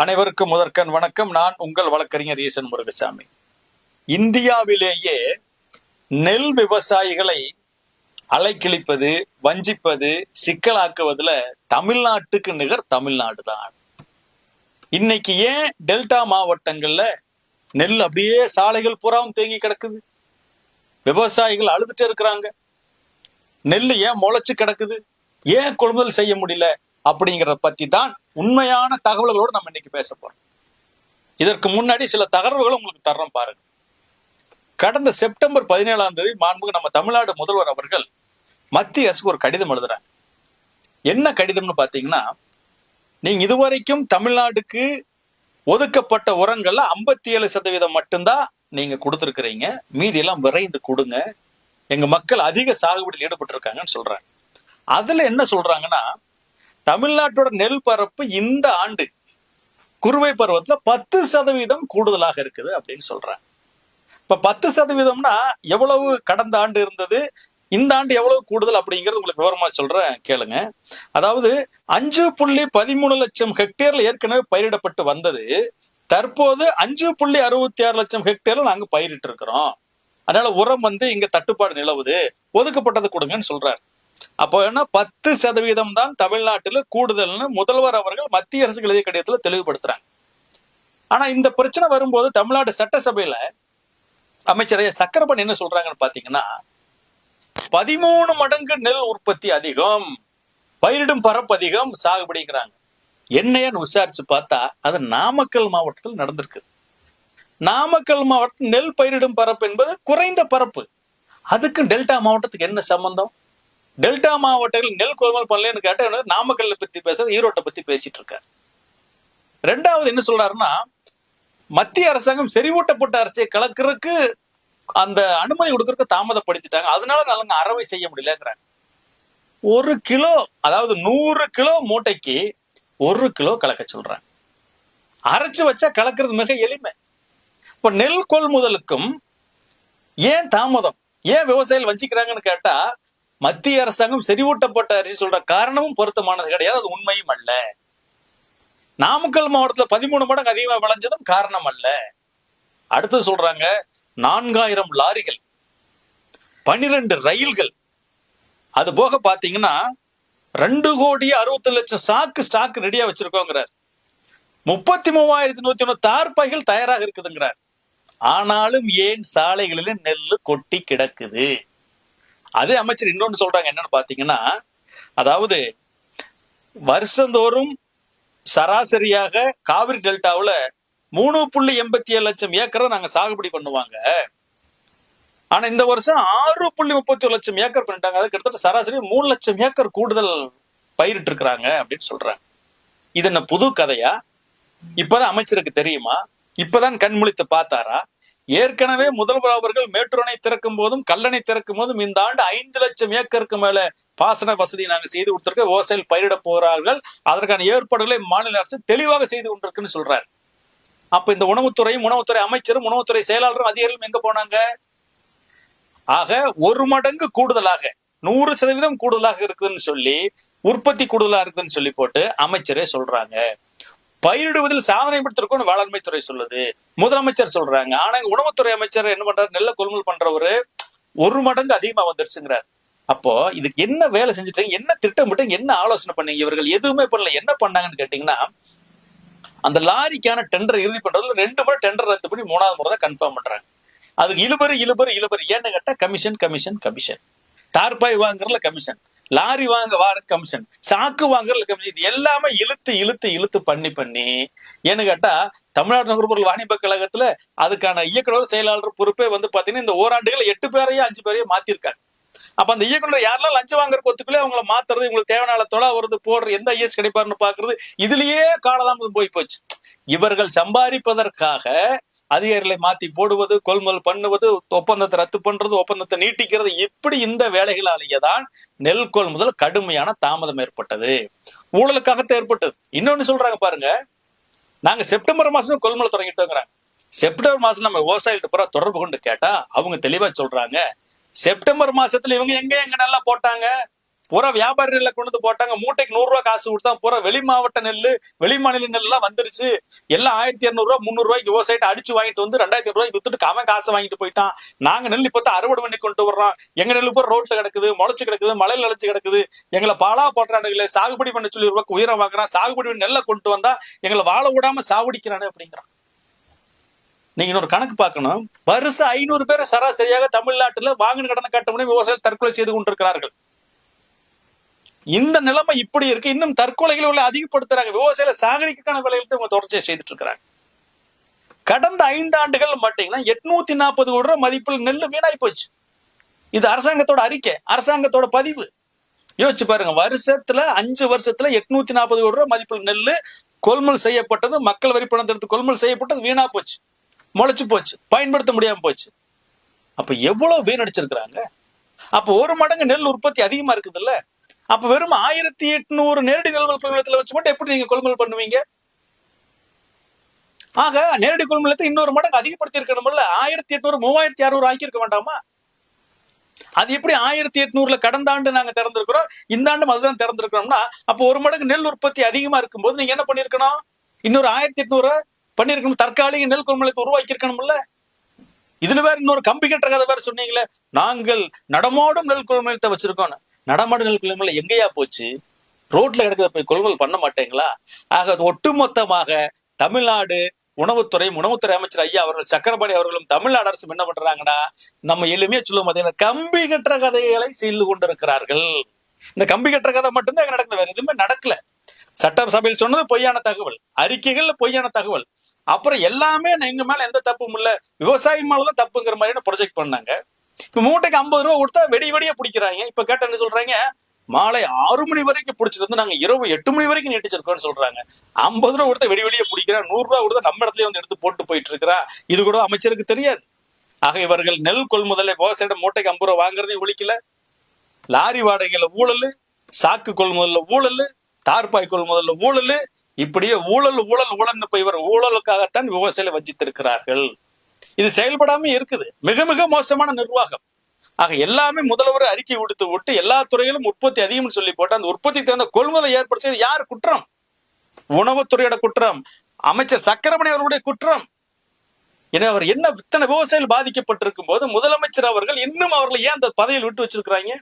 அனைவருக்கும் முதற்கண் வணக்கம். நான் உங்கள் வழக்கறிஞர் ஈசன் முருகசாமி. இந்தியாவிலேயே நெல் விவசாயிகளை அலைக்கிழிப்பது, வஞ்சிப்பது, சிக்கலாக்குவதுல தமிழ்நாட்டுக்கு நிகர் தமிழ்நாடு தான். இன்னைக்கு ஏன் டெல்டா மாவட்டங்கள்ல நெல் அப்படியே சாலைகள் புறாவும் தேங்கி கிடக்குது? விவசாயிகள் அழுதுட்டு இருக்கிறாங்க. நெல் ஏன் முளைச்சு கிடக்குது? ஏன் கொள்முதல் செய்ய முடியல? அப்படிங்கிறத பத்தி தான் உண்மையான தகவல்களோடு நம்ம இன்னைக்கு பேச போறோம். இதற்கு முன்னாடி சில தகவல்களும் உங்களுக்கு தர்றோம் பாருங்க. கடந்த செப்டம்பர் 17 மாண்புமிகு நம்ம தமிழ்நாடு முதல்வர் அவர்கள் மத்திய அரசுக்கு ஒரு கடிதம் எழுதுறாங்க. என்ன கடிதம்னு பாத்தீங்கன்னா, நீங்க இதுவரைக்கும் தமிழ்நாடுக்கு ஒதுக்கப்பட்ட உரங்கள்ல 57% மட்டும்தான் நீங்க கொடுத்துருக்கிறீங்க, மீதி எல்லாம் விரைந்து கொடுங்க, எங்க மக்கள் அதிக சாகுபடியில் ஈடுபட்டு இருக்காங்கன்னு சொல்றாங்க. அதுல என்ன சொல்றாங்கன்னா, தமிழ்நாட்டோட நெல் பரப்பு இந்த ஆண்டு குறுவை பருவத்துல 10% கூடுதலாக இருக்குது அப்படின்னு சொல்றாங்க. இப்ப 10%னா எவ்வளவு கடந்த ஆண்டு இருந்தது, இந்த ஆண்டு எவ்வளவு கூடுதல் அப்படிங்கிறது உங்களுக்கு விவரமா சொல்றேன், கேளுங்க. அதாவது 5.13 லட்சம் ஹெக்டேர்ல ஏற்கனவே பயிரிடப்பட்டு வந்தது. தற்போது 5.66 லட்சம் ஹெக்டேர்ல நாங்க பயிரிட்டு இருக்கிறோம். அதனால உரம் இங்க தட்டுப்பாடு நிலவுது, ஒதுக்கப்பட்டது கொடுங்கன்னு சொல்றாரு. அப்போ என்ன, 10% தான் தமிழ்நாட்டில் கூடுதல்னு முதல்வர் அவர்கள் மத்திய அரசுக்கு எழுதிய கடிதத்துல தெளிவுபடுத்துறாங்க. ஆனா இந்த பிரச்சனை வரும்போது தமிழ்நாடு சட்டசபையில அமைச்சர் சக்கரபாணி என்ன சொல்றாங்கன்னு பாத்தீங்கன்னா, 13 மடங்கு நெல் உற்பத்தி அதிகம், பயிரிடும் பரப்பு அதிகம், சாகுபடிங்கிறாங்க. என்னையன்னு விசாரிச்சு பார்த்தா அது நாமக்கல் மாவட்டத்தில் நடந்திருக்கு. நாமக்கல் மாவட்டத்தில் நெல் பயிரிடும் பரப்பு என்பது குறைந்த பரப்பு. அதுக்கு டெல்டா மாவட்டத்துக்கு என்ன சம்பந்தம்? டெல்டா மாவட்டத்தில் நெல் கொள்முதல் பண்ணலன்னு கேட்ட நாமக்கல்ல பத்தி பேசுறது, ஈரோட்டை பத்தி பேசிட்டு இருக்காரு. ரெண்டாவது என்ன சொல்றாருன்னா, மத்திய அரசாங்கம் செறிவூட்டப்பட்ட அரிசியை கலக்கிறதுக்கு அந்த அனுமதி கொடுக்கறதுக்கு தாமதப்படுத்திட்டாங்க, அதனால நாங்க அறவை செய்ய முடியலங்கிறாங்க. 1 கிலோ, அதாவது 100 கிலோ மூட்டைக்கு 1 கிலோ கலக்க சொல்றாங்க. அரைச்சு வச்சா கலக்கிறது மிக எளிமை. இப்ப நெல் கொள்முதலுக்கும் ஏன் தாமதம், ஏன் விவசாயிகள் வஞ்சிக்கிறாங்கன்னு கேட்டா, மத்திய அரசாங்கம் செறிவூட்டப்பட்ட அரிசி சொல்ற காரணமும் பொருத்தமானது கிடையாது, அது உண்மையும் அல்ல. நாமக்கல் மாவட்டத்துல 13 மடங்கு அதிகமா விளைஞ்சதும் காரணம் அல்ல. அடுத்து சொல்றாங்க 4000 லாரிகள், 12 ரயில்கள், அது போக பாத்தீங்கன்னா 2,60,00,000 சாக்கு ஸ்டாக் ரெடியா வச்சிருக்கோங்கிறார். 33,101 தார்பாய்கள் தயாராக இருக்குதுங்கிறார். ஆனாலும் ஏன் சாலைகளில நெல்லு கொட்டி கிடக்குது? அதே அமைச்சர் இன்னொன்னு சொல்றாங்க, என்னன்னு பாத்தீங்கன்னா, அதாவது வருஷந்தோறும் சராசரியாக காவிரி டெல்டாவுல 3.87 லட்சம் ஏக்கரை நாங்க சாகுபடி பண்ணுவாங்க. ஆனா இந்த வருஷம் 6.31 லட்சம் ஏக்கர் பண்ணிட்டாங்க. அது கிட்டத்தட்ட சராசரி 3 லட்சம் ஏக்கர் கூடுதல் பயிரிட்டு இருக்கிறாங்க அப்படின்னு சொல்றாங்க. இது என்ன புது கதையா? இப்பதான் அமைச்சருக்கு தெரியுமா? இப்பதான் கண்முழித்து பார்த்தாரா? ஏற்கனவே முதல்வர் அவர்கள் மேட்டூர் அணை திறக்கும் போதும் கல்லணை திறக்கும் போதும் இந்த ஆண்டு 5 லட்சம் ஏக்கருக்கு மேல பாசன வசதி நாங்க செய்து கொடுத்திருக்க, விவசாயிகள் பயிரிட போகிறார்கள், அதற்கான ஏற்பாடுகளை மாநில அரசு தெளிவாக செய்து கொண்டிருக்குன்னு சொல்றாரு. அப்ப இந்த உணவுத்துறையும் உணவுத்துறை அமைச்சரும் உணவுத்துறை செயலாளரும் அதிகாரிகளும் எங்க போனாங்க? ஆக 1 மடங்கு கூடுதலாக 100% கூடுதலாக இருக்குதுன்னு சொல்லி, உற்பத்தி கூடுதலா இருக்குதுன்னு சொல்லி போட்டு அமைச்சரே சொல்றாங்க. பயிரிடுவதில் சாதனை படுத்திருக்கோம் வேளாண்மை துறை சொல்லுது, முதலமைச்சர் சொல்றாங்க. ஆனா உணவுத்துறை அமைச்சர் என்ன பண்றாரு? நெல்லை கொள்முதல் பண்றவரு 1 மடங்கு அதிகமா வந்துருச்சுங்கிறார். அப்போ இதுக்கு என்ன வேலை செஞ்சுட்டாங்க, என்ன திட்டமிட்டு, என்ன ஆலோசனை பண்ணீங்க? இவர்கள் எதுவுமே பண்ணல. என்ன பண்ணாங்கன்னு கேட்டீங்கன்னா, அந்த லாரிக்கான டெண்டர் இறுதி பண்றதுல 2 முறை டெண்டர் ரத்து பண்ணி 3வது முறை தான் கன்ஃபார்ம் பண்றாங்க. அதுக்கு இழுபறி ஏன்னு கேட்டா கமிஷன், தார்பாய் வாங்குறதுல கமிஷன், லாரி வாங்க கமிஷன், சாக்கு வாங்குறதுல கமிஷன், இது எல்லாமே இழுத்து பண்ணி ஏன்னு கேட்டா, தமிழ்நாடு நுகர்பொருள் வாணிப கழகத்துல அதுக்கான இயக்குனர் செயலாளர் பொறுப்பே பாத்தீங்கன்னா இந்த ஓராண்டுகள் 8 பேரையோ 5 பேரையோ மாத்திருக்காங்க. அப்ப அந்த இயக்குனர் யாரெல்லாம் லஞ்சம் வாங்குற கொத்துக்குள்ளே அவங்களை மாத்துறது, உங்களுக்கு தேவையான தொலை வருது போடுறது, எந்த ஐஎஸ் கிடைப்பாருன்னு பாக்குறது, இதுலயே காலதாமதம் போய் போச்சு. இவர்கள் சம்பாதிப்பதற்காக அதிகாரிகளை மாத்தி போடுவது, கொள்முதல் பண்ணுவது, ஒப்பந்தத்தை ரத்து பண்றது, ஒப்பந்தத்தை நீட்டிக்கிறது, இப்படி இந்த வேலைகளாலேயேதான் நெல் கொள்முதல் கடுமையான தாமதம் ஏற்பட்டது, ஊழலுக்காக ஏற்பட்டது. இன்னொன்னு சொல்றாங்க பாருங்க, நாங்க செப்டம்பர் மாசம் கொள்முதல் தொடங்கிட்டோங்கிறாங்க. செப்டம்பர் மாசம் நம்ம விவசாயிகிட்ட பூரா தொடர்பு கொண்டு கேட்டா அவங்க தெளிவா சொல்றாங்க, செப்டம்பர் மாசத்துல இவங்க எங்க நல்லா போட்டாங்க, பூரா வியாபாரிகளை கொண்டு வந்து போட்டாங்க. மூட்டைக்கு 100 ரூபாய் காசு கொடுத்தா பூரா வெளி மாவட்ட நெல், வெளி மாநில நெல் எல்லாம் வந்துருச்சு. எல்லாம் 1200 ரூபாய் 300 ரூபாய்க்கு விவசாயிட்ட அடிச்சு வாங்கிட்டு வந்து 2500 ரூபாய்க்கு வித்துட்டு அவன் காசை வாங்கிட்டு போயிட்டான். நாங்க நெல் இப்ப அறுவடை பண்ணி கொண்டு வர்றோம். எங்க நெல் பூரா ரோட்ல கிடக்குது, முளைச்சு கிடக்குது, மழையில நினைச்சு கிடக்குது. எங்களை பாலா போட்டுறானுங்களே, சாகுபடி பண்ண சொல்லி ரூபாய்க்கு உயிரை வாங்குறான். சாகுபடி பண்ணி நெல்லை கொண்டு வந்தா எங்களை வாழ விடாம சாவடிக்கிறானே அப்படிங்கிறான். நீங்க இன்னொரு கணக்கு பார்க்கணும். வருஷம் 500 பேர் சராசரியாக தமிழ்நாட்டுல வாங்கின கடனை கட்ட முடியும் விவசாயிகள் தற்கொலை செய்து கொண்டிருக்கிறார்கள். இந்த நிலைமை இப்படி இருக்கு. இன்னும் தற்கொலைகளை உள்ள அதிகப்படுத்துறாங்க. விவசாயிகளை சாகடிக்கான வேலைகளை இவங்க தொடர்ச்சியை செய்துட்டு இருக்கிறாங்க. கடந்த 5 ஆண்டுகள் மாட்டீங்கன்னா 840 கோடி ரூபாய் மதிப்பில் நெல் வீணாய் போச்சு. இது அரசாங்கத்தோட அறிக்கை, அரசாங்கத்தோட பதிவு. யோசிச்சு பாருங்க, வருஷத்துல 5 வருஷத்துல 840 கோடி ரூபாய் மதிப்பில் நெல் கொள்முதல் செய்யப்பட்டது, மக்கள் வரி பணத்தை எடுத்து கொள்முதல் செய்யப்பட்டது வீணா போச்சு, முளைச்சு போச்சு, பயன்படுத்த முடியாம போச்சு. அப்ப எவ்வளவு வீணடிச்சிருக்கிறாங்க. அப்ப 1 மடங்கு நெல் உற்பத்தி அதிகமா இருக்குது இல்ல. அப்ப வெறும் 1800 நேரடி நெல் கொள்முதலத்துல வச்சு மட்டும் எப்படி நீங்க கொள்முதல் பண்ணுவீங்க? ஆக நேரடி கொள்முதலத்தை இன்னொரு மடங்கு அதிகப்படுத்தி இருக்கணும்ல. 1800 3600 ஆக்கி இருக்க வேண்டாமா? அது எப்படி 1800ல கடந்த ஆண்டு நாங்க திறந்திருக்கிறோம், இந்த ஆண்டும் அதுதான் திறந்திருக்கிறோம்னா அப்ப 1 மடங்கு நெல் உற்பத்தி அதிகமா இருக்கும் போது நீங்க என்ன பண்ணிருக்கணும்? இன்னொரு 1800 பண்ணிருக்கணும். தற்காலிக நெல் கொள்முதலத்தை உருவாக்கி இருக்கணும்ல. இதுல வேற இன்னொரு கம்பி கட்டுற கதை வேற சொன்னீங்களே, நாங்கள் நடமாடும் நெல் கொள்முதலத்தை வச்சிருக்கோம். நடமாடும் நெல் கொள்முதல் எங்கேயா போச்சு? ரோட்ல கிடக்கிறத போய் கொள்முதல் பண்ண மாட்டேங்களா? ஆக ஒட்டுமொத்தமாக தமிழ்நாடு உணவுத்துறை அமைச்சர் ஐயா அவர்கள், சக்கரபாணி அவர்களும் தமிழ்நாடு அரசு என்ன பண்றாங்கன்னா, நம்ம எளிமையா சொல்லுவோம் பார்த்தீங்கன்னா, கம்பி கட்டுற கதைகளை செய்து கொண்டிருக்கிறார்கள். இந்த கம்பி கட்டுற கதை மட்டும்தான் அங்க நடக்குது, வேற எதுவுமே நடக்கல. சட்டசபையில் சொன்னது பொய்யான தகவல், அறிக்கைகள் பொய்யான தகவல், அப்புறம் எல்லாமே எங்க மேல எந்த தப்பும் இல்ல, விவசாயி மேலதான் தப்புங்கிற மாதிரி ப்ரொஜெக்ட் பண்ணாங்க. இப்ப மூட்டைக்கு 50 ரூபாய் கொடுத்தா வெடியா பிடிக்கிறாங்க. இப்ப கேட்ட என்ன சொல்றாங்க, மாலை 6 மணி வரைக்கும் பிடிச்சிட்டு வந்து நாங்க இரவு 8 மணி வரைக்கும் நீட்டிச்சிருக்கோம்னு சொல்றாங்க. 50 ரூபாய் கொடுத்தா வெடியா பிடிக்கிறா, 100 ரூபாய் கொடுத்தா நம்ம இடத்துல வந்து எடுத்து போட்டு போயிட்டு இருக்கிறா. இது கூட அமைச்சருக்கு தெரியாது. ஆக இவர்கள் நெல் கொள்முதலை விவசாயிடம் மூட்டைக்கு 50 ரூபாய் வாங்குறதையும் ஒழிக்கல, லாரி வாடகையில ஊழல், சாக்கு கொள்முதல்ல ஊழல், தார்பாய் கொள்முதல்ல ஊழல், இப்படியே ஊழல் ஊழல் ஊழல்னு போய் இவர் ஊழலுக்காகத்தான் விவசாயிகளை வஞ்சித்திருக்கிறார்கள். இது செயல்படாம இருக்குது. மிக மிக மோசமான நிர்வாகம். ஆக எல்லாமே முதல்வர் அறிக்கை விட்டு எல்லா துறையிலும் உற்பத்தி அதிகம்னு சொல்லி போட்டு அந்த உற்பத்தி தகுந்த கொள்முதலை ஏற்படுத்தி செய்து யார் குற்றம்? உணவுத்துறையோட குற்றம், அமைச்சர் சக்கரமணி அவர்களுடைய குற்றம். ஏன்னா அவர் என்ன இத்தனை விவசாயிகள் பாதிக்கப்பட்டிருக்கும் போது முதலமைச்சர் அவர்கள் இன்னும் அவர்களை ஏன் அந்த பதவியில் விட்டு வச்சிருக்கிறாங்க?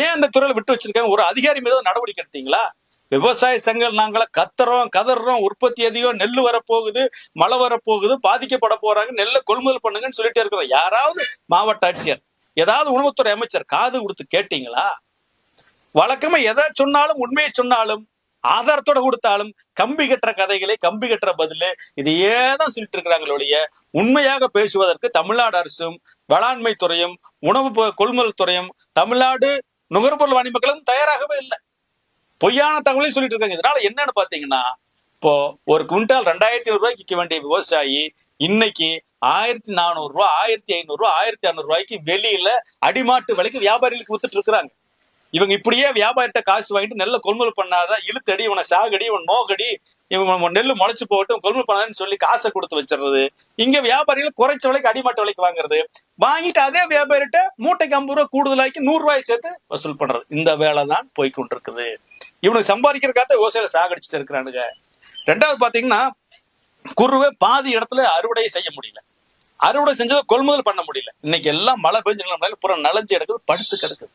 ஏன் அந்த துறையில விட்டு வச்சிருக்காங்க? ஒரு அதிகாரி மீது நடவடிக்கை எடுத்தீங்களா? விவசாய சங்கம் நாங்கள கதறோம், உற்பத்தி அதிகம், நெல் வரப்போகுது, மழை வரப்போகுது, பாதிக்கப்பட போறாங்க, நெல்லை கொள்முதல் பண்ணுங்கன்னு சொல்லிட்டே இருக்கிறோம். யாராவது மாவட்ட ஆட்சியர், ஏதாவது உணவுத்துறை அமைச்சர் காது கொடுத்து கேட்டீங்களா? வழக்கமா எதை சொன்னாலும், உண்மையை சொன்னாலும், ஆதாரத்தோட கொடுத்தாலும் கம்பி கட்டுற கதைகளை, கம்பி கட்டுற பதிலு இதையே தான் சொல்லிட்டு இருக்கிறாங்களே. உண்மையாக பேசுவதற்கு தமிழ்நாடு அரசும், வேளாண்மை துறையும், உணவு கொள்முதல் துறையும், தமிழ்நாடு நுகர்பொருள் வாணி மக்களும் தயாராகவே இல்லை. பொய்யான தகவலை சொல்லிட்டு இருக்காங்க. இதனால என்னன்னு பாத்தீங்கன்னா, இப்போ ஒரு குவிண்டால் 2500 ரூபாய்க்கு விற்க வேண்டிய விவசாயி இன்னைக்கு 1400 ரூபாய், 1500 ரூபாய், 1600 ரூபாய்க்கு வெளியில அடிமாட்டு விலைக்கு வியாபாரிகளுக்கு வித்துட்டு இருக்கிறாங்க. இவங்க இப்படியே வியாபாரிட்ட காசு வாங்கிட்டு நெல்லை கொள்முதல் பண்ணாத, இழுத்தடி, இவனை சாகடி, இவன் நோகடி, இவன் நெல்லு முளைச்சு போட்டு கொள்முதல் பண்ணாதுன்னு சொல்லி காசை கொடுத்து வச்சிடுறது. இங்க வியாபாரிகள் குறைச்ச விலைக்கு அடிமாட்டு விலைக்கு வாங்குறது, வாங்கிட்டு அதே வியாபாரிட்ட மூட்டைக்கு 50 ரூபாய் கூடுதலாக்கி 100 ரூபாய் சேர்த்து வசூல் பண்றது. இந்த வேலை தான் போய்கொண்டிருக்குது. இவனுக்கு சம்பாதிக்கிறதுக்காக விவசாயிகளை சாகடிச்சுட்டு இருக்கிறானுங்க. ரெண்டாவது பாத்தீங்கன்னா, குறுவே பாதி இடத்துல அறுவடை செய்ய முடியல, அறுவடை செஞ்சதை கொள்முதல் பண்ண முடியல. இன்னைக்கு எல்லாம் மழை பெஞ்சு பூரா நலஞ்சு எடுக்குது, படுத்து கிடக்குது.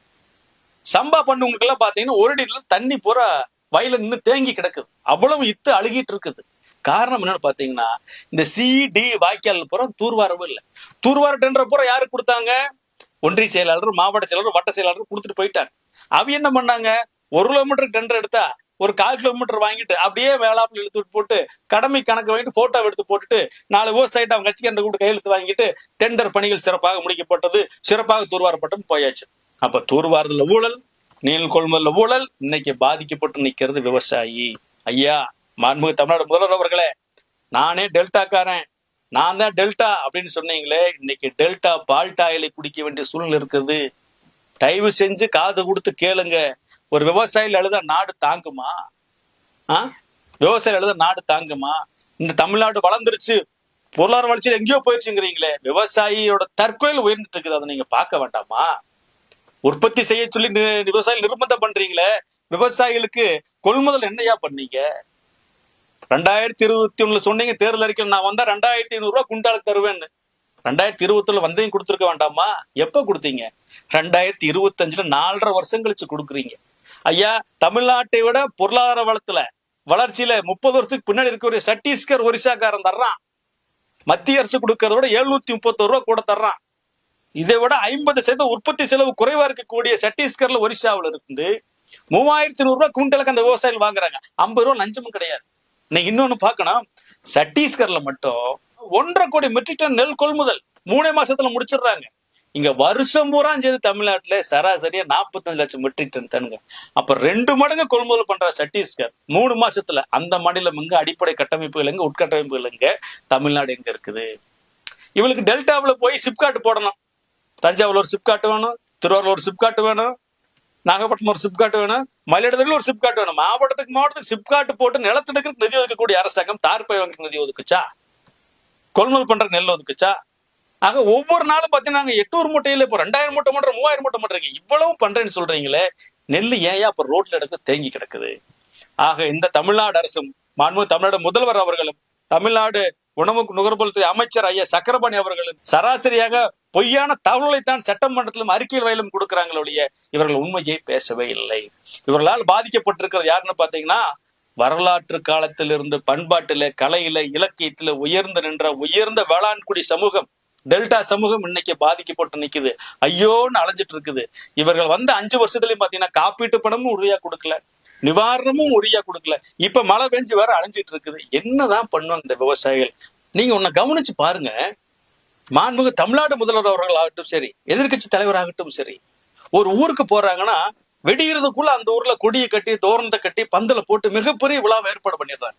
சம்பா பண்ணுவங்களுக்கு எல்லாம் பாத்தீங்கன்னா 1 அடியில தண்ணி பூரா வயல நின்று தேங்கி கிடக்குது. அவ்வளவு இத்து அழுகிட்டு இருக்குது. காரணம் என்னன்னு பாத்தீங்கன்னா, இந்த CD வாய்க்கால் பூரா தூர்வாரவும் இல்லை. தூர்வார டெண்டர் பூரா யாருக்கு கொடுத்தாங்க? ஒன்றிய செயலாளர், மாவட்ட செயலாளர், வட்ட செயலாளர் கொடுத்துட்டு போயிட்டாங்க. அவ என்ன பண்ணாங்க? 1 கிலோமீட்டர் டெண்டர் எடுத்தா ஒரு 1/4 கிலோமீட்டர் வாங்கிட்டு அப்படியே வேளாப்பில் இழுத்து போட்டு கடமை கணக்கு வாங்கிட்டு போட்டோ எடுத்து போட்டுட்டு 4 விவசாயிட்ட அவங்க கட்சிக்காரன் கூப்பிட்டு கையெழுத்து வாங்கிட்டு டெண்டர் பணிகள் சிறப்பாக முடிக்கப்பட்டது, சிறப்பாக தூர்வாரப்பட்டும் போயாச்சு. அப்ப தூர்வாரதுல ஊழல், நெல் கொள்முதல்ல ஊழல், இன்னைக்கு பாதிக்கப்பட்டு நிக்கிறது விவசாயி. ஐயா, மாண்புமிகு தமிழ்நாடு முதல்வர் அவர்களே, நானே டெல்டாக்காரன், நான் தான் டெல்டா அப்படின்னு சொன்னீங்களே, இன்னைக்கு டெல்டா பால்டாயிலை குடிக்க வேண்டிய சூழ்நிலை இருக்குது. தயவு செஞ்சு காது கொடுத்து கேளுங்க. ஒரு விவசாயிகள் எழுத நாடு தாங்குமா? விவசாயிகள் எழுத நாடு தாங்குமா? இந்த தமிழ்நாடு வளர்ந்துருச்சு, பொருளாதார வளர்ச்சியில் எங்கேயோ போயிருச்சுங்கிறீங்களே, விவசாயியோட தற்கொலை உயர்ந்துட்டு இருக்குது. அதை நீங்க பார்க்க வேண்டாமா? உற்பத்தி செய்ய சொல்லி விவசாயிகள் நிர்பந்தம் பண்றீங்களே, விவசாயிகளுக்கு கொள்முதல் என்னையா பண்ணீங்க? 2021 சொன்னீங்க தேர்தல் அறிக்கையில் நான் வந்தா 2500 ரூபாய் குண்டாலுக்கு தருவேன்னு. 2021 வந்தையும் கொடுத்துருக்க வேண்டாமா? எப்ப கொடுத்தீங்க? 2025 4.5 வருஷம் கழிச்சு கொடுக்குறீங்க. ஐயா, தமிழ்நாட்டை விட பொருளாதார வளர்ச்சியில 30 வருஷத்துக்கு பின்னாடி இருக்கக்கூடிய சத்தீஸ்கர் ஒரிசாக்காரன் தர்றான். மத்திய அரசு கொடுக்கறத விட 731 ரூபாய் கூட தர்றான். இதை விட 50% உற்பத்தி செலவு குறைவா இருக்கக்கூடிய சத்தீஸ்கர்ல ஒரிசாவில் இருந்து 3100 ரூபாய் குண்டலுக்கு அந்த விவசாயிகள் வாங்குறாங்க. 50 ரூபாய் லஞ்சமும் கிடையாது. நீங்க இன்னொன்னு பார்க்கணும், சத்தீஸ்கர்ல மட்டும் 1.5 கோடி மெட்ரிக் டன் நெல் கொள்முதல் 3 மாசத்துல முடிச்சிடுறாங்க. இங்க வருஷம் பூரா சேர்ந்து தமிழ்நாட்டுல சராசரியா 45 லட்சம் மெட்ரிக் டன் தானுங்க. அப்ப 2 மடங்கு கொள்முதல் பண்ற சத்தீஸ்கர் 3 மாசத்துல. அந்த மாநிலம் எங்க? அடிப்படை கட்டமைப்புகள் எங்க? உட்கட்டமைப்புகள் எங்க? தமிழ்நாடு எங்க இருக்குது? இவளுக்கு டெல்டாவில் போய் சிப்காட் போடணும். தஞ்சாவூர்ல ஒரு சிப்காட் வேணும், திருவாரூர் ஒரு சிப்காட் வேணும், நாகப்பட்டினம் ஒரு சிப்காட் வேணும், மயிலாடுதுறையில் ஒரு சிப்காட் வேணும். மாவட்டத்துக்கு சிப்காட் போட்டு நிலத்தெடுக்கிறதுக்கு நிதி ஒதுக்கக்கூடிய அரசாங்கம் தார்பை வாங்க நிதி ஒதுக்குச்சா? கொள்முதல் பண்ற நெல் ஒதுக்குச்சா? ஆக ஒவ்வொரு நாளும் பாத்தீங்கன்னா 800 மூட்டையில இப்போ 2000 மூட்டை பண்ற 3000 மூட்டை பண்றீங்க. இவ்வளவு பண்றேன்னு சொல்றீங்களே, நெல் ஏன் அப்ப ரோட்ல எடுக்க தேங்கி கிடக்குது? ஆக இந்த தமிழ்நாடு அரசும் தமிழ்நாடு முதல்வர் அவர்களும் தமிழ்நாடு உணவு நுகர்வோர் துறை அமைச்சர் ஐயா சக்கரபாணி அவர்களும் சராசரியாக பொய்யான தகவல்களை தான் சட்டமன்றத்திலும் அறிக்கையில் வயலும் கொடுக்கிறாங்களே ஒழிய இவர்கள் உண்மையை பேசவே இல்லை. இவர்களால் பாதிக்கப்பட்டிருக்கிறது யாருன்னு பாத்தீங்கன்னா, வரலாற்று காலத்திலிருந்து பண்பாட்டில, கலையில, இலக்கியத்தில உயர்ந்து நின்ற உயர்ந்த வேளாண்குடி சமூகம், டெல்டா சமூகம் இன்னைக்கு பாதிக்கப்பட்டு நிக்குது. ஐயோன்னு அலைஞ்சிட்டு இருக்குது. இவர்கள் 5 வருஷத்துலயும் பாத்தீங்கன்னா காப்பீட்டு பணமும் உறுதியா கொடுக்கல, நிவாரணமும் உறுதியா கொடுக்கல. இப்ப மழை பெஞ்சு வேற அழிஞ்சிட்டு இருக்குது. என்னதான் பண்ணுவாங்க இந்த விவசாயிகள்? நீங்க உன்னை கவனிச்சு பாருங்க. மாண்புமிகு தமிழ்நாடு முதல்வர் அவர்கள் ஆகட்டும் சரி, எதிர்கட்சி தலைவர் ஆகட்டும் சரி, ஒரு ஊருக்கு போறாங்கன்னா வெடிகிறதுக்குள்ள அந்த ஊர்ல கொடியை கட்டி, தோரணத்தை கட்டி, பந்தல போட்டு மிகப்பெரிய விழாவை ஏற்பாடு பண்ணிடுறாங்க.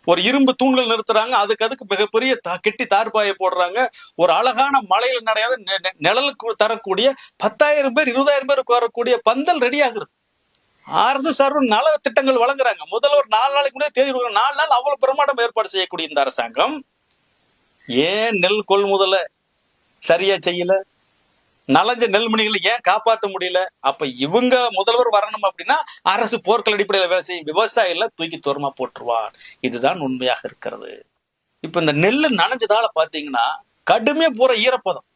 ஒரு இரும்பு தூண்கள் நிறுத்துறாங்க, அதுக்கு மிகப்பெரிய கெட்டி தார்பாயை போடுறாங்க. ஒரு அழகான மலையில நடையாத நிழலுக்கு தரக்கூடிய 10,000 பேர் 20,000 பேருக்கு வரக்கூடிய பந்தல் ரெடி ஆகுறது. அரசு சார்பு நல திட்டங்கள் வழங்குறாங்க. முதல்வர் 4 நாளைக்கு கூட தேதி 4 நாள் அவ்வளவு பிரமாண்டம் ஏற்பாடு செய்யக்கூடிய இந்த அரசாங்கம் ஏன் நெல் கொள்முதல சரியா செய்யல? நலஞ்ச நெல்மணிகளை ஏன் காப்பாற்ற முடியல? அப்ப இவங்க முதல்வர் வரணும் அப்படின்னா அரசு போர்க்கள் அடிப்படையில் வேலை செய்யும், விவசாயில தூக்கி தூரமா போட்டுருவார். இதுதான் உண்மையாக இருக்கிறது. இப்ப இந்த நெல்லு நனைஞ்சதால பாத்தீங்கன்னா கடுமையா போற ஈரப்பதம்.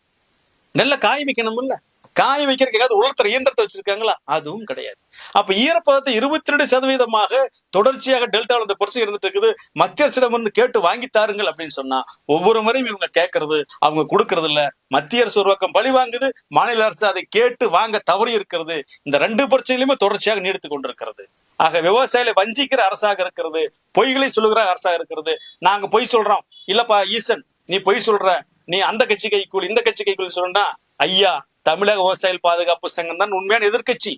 நெல்லை காய வைக்கணும் இல்ல, காய வைக்கிறதுக்கு உலர்த்துற இயந்திரத்தை வச்சிருக்காங்களா? அதுவும் கிடையாது. அப்ப ஈரப்பதத்தை 22% தொடர்ச்சியாக டெல்டாவில் இந்த பிரச்சனை இருந்துட்டு இருக்குது. மத்திய அரசிடம் இருந்து கேட்டு வாங்கி தாருங்கள் அப்படின்னு சொன்னா ஒவ்வொரு முறையும் இவங்க கேட்கறது, அவங்க கொடுக்கறது இல்ல. மத்திய அரசு ஒரு பக்கம் பழி வாங்குது, மாநில அரசு அதை கேட்டு வாங்க தவறி இருக்கிறது. இந்த 2 பிரச்சனையிலுமே தொடர்ச்சியாக நீடித்து கொண்டிருக்கிறது. ஆக விவசாயிகளை வஞ்சிக்கிற அரசாக இருக்கிறது, பொய்களை சொல்லுகிற அரசாக இருக்கிறது. நாங்க பொய் சொல்றோம் இல்லப்பா ஈசன், நீ பொய் சொல்ற, நீ அந்த கட்சி கைக்கூலி இந்த கட்சி கைக்கூலி சொல்றா. ஐயா, தமிழக விவசாயிகள் பாதுகாப்பு சங்கம் தான் உண்மையான எதிர்கட்சி.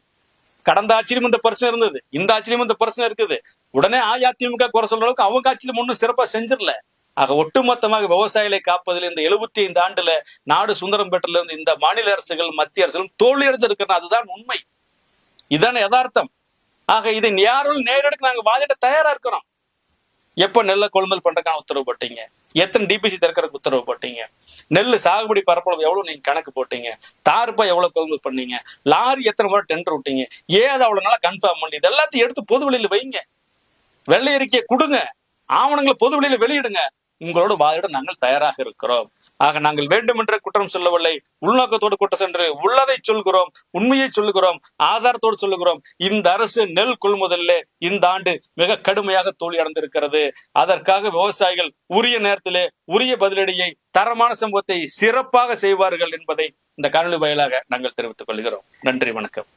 கடந்த ஆட்சியிலும் இந்த பிரச்சனை இருந்தது, இந்த ஆட்சியிலும் இந்த பிரச்சனை இருக்குது. உடனே அஇஅதிமுக குறை சொல்ற அளவுக்கு அவங்க ஆட்சியிலும் ஒன்னும் சிறப்பா செஞ்சிடல. ஆக ஒட்டுமொத்தமாக விவசாயிகளை காப்பதில் இந்த 75 ஆண்டுல நாடு சுதந்திரம் பெற்றல இருந்து இந்த மாநில அரசுகள் மத்திய அரசுகளும் தோல்வி அடைஞ்சிருக்கிறது. அதுதான் உண்மை, இதான யதார்த்தம். ஆக இதை யாரும் நேரடிக்கு நாங்க வாதிட தயாரா இருக்கிறோம். எப்ப நெல்லை கொள்முதல் பண்றதுக்கான உத்தரவு போட்டீங்க? எத்தனை டிபிசி திறக்கிறதுக்கு உத்தரவு போட்டீங்க? நெல் சாகுபடி பரப்பளவு எவ்வளவு நீங்க கணக்கு போட்டீங்க? தார்பா எவ்வளவு கொள்முதல் பண்ணீங்க? லாரி எத்தனை முறை டெண்டர் விட்டீங்க? ஏன் அவ்வளவு நாளா கன்ஃபார்ம் பண்ணி இது எல்லாத்தையும் எடுத்து பொது வெளியில வைங்க, வெள்ளை அறிக்கையை கொடுங்க, ஆவணங்களை பொது வெளியில வெளியிடுங்க. உங்களோட வாதிட நாங்கள் தயாராக இருக்கிறோம். ஆக நாங்கள் வேண்டுமென்ற குற்றம் சொல்லவில்லை, உள்நோக்கத்தோடு குற்றம் சென்று உள்ளதை சொல்கிறோம், உண்மையை சொல்லுகிறோம், ஆதாரத்தோடு சொல்லுகிறோம். இந்த அரசு நெல் கொள்முதலில் இந்த ஆண்டு மிக கடுமையாக தோல்வி அடைந்திருக்கிறது. அதற்காக விவசாயிகள் உரிய நேரத்திலே உரிய பதிலடியை, தரமான சம்பவத்தை சிறப்பாக செய்வார்கள் என்பதை இந்த காணொலி வாயிலாக நாங்கள் தெரிவித்துக் கொள்கிறோம். நன்றி, வணக்கம்.